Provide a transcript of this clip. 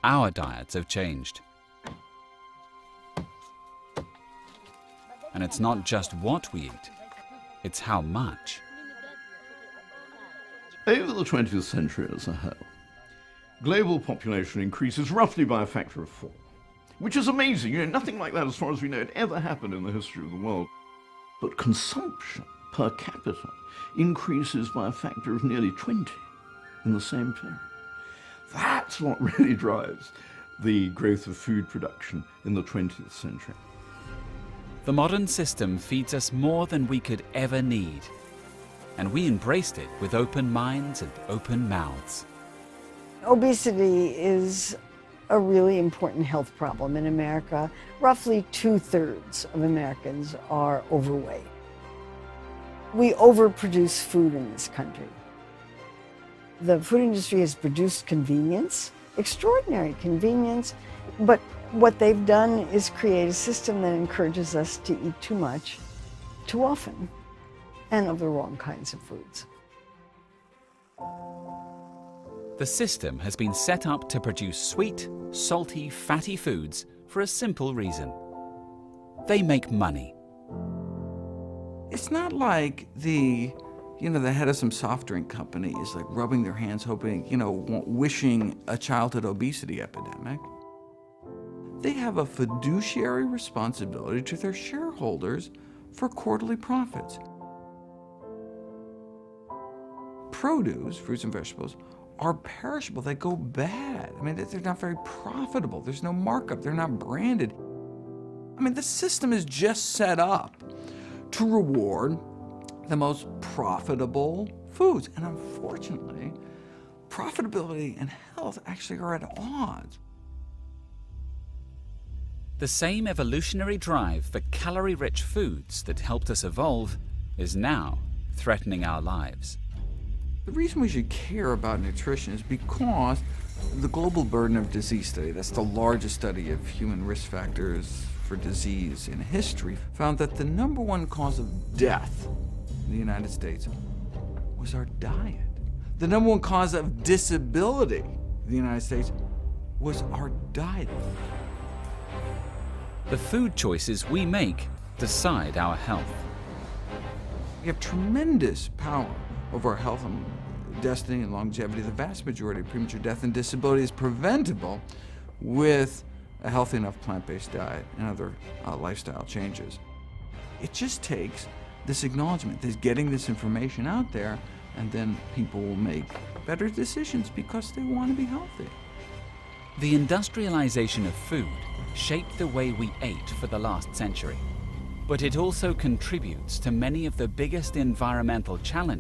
our diets have changed. And it's not just what we eat, it's how much. Over the 20th century as a whole, global population increases roughly by a factor of 4, which is amazing. Nothing like that, as far as we know, had ever happened in the history of the world. But consumption per capita increases by a factor of nearly 20 in the same period. That's what really drives the growth of food production in the 20th century. The modern system feeds us more than we could ever need, and we embraced it with open minds and open mouths. Obesity is a really important health problem in America. Roughly 2/3 of Americans are overweight. We overproduce food in this country. The food industry has produced convenience, extraordinary convenience, but what they've done is create a system that encourages us to eat too much, too often, and of the wrong kinds of foods. The system has been set up to produce sweet, salty, fatty foods for a simple reason. They make money. It's not like the head of some soft drink company is like rubbing their hands hoping, wishing a childhood obesity epidemic. They have a fiduciary responsibility to their shareholders for quarterly profits. Produce, fruits and vegetables, are perishable. They go bad. They're not very profitable. There's no markup. They're not branded. The system is just set up to reward the most profitable foods. And unfortunately, profitability and health actually are at odds. The same evolutionary drive for calorie-rich foods that helped us evolve is now threatening our lives. The reason we should care about nutrition is because the Global Burden of Disease Study, that's the largest study of human risk factors for disease in history, found that the #1 cause of death in the United States was our diet. The #1 cause of disability in the United States was our diet. The food choices we make decide our health. We have tremendous power over our health and destiny and longevity. The vast majority of premature death and disability is preventable with a healthy enough plant-based diet and other lifestyle changes. It just takes this acknowledgement, this getting this information out there, and then people will make better decisions because they want to be healthy. The industrialization of food shaped the way we ate for the last century, but it also contributes to many of the biggest environmental challenges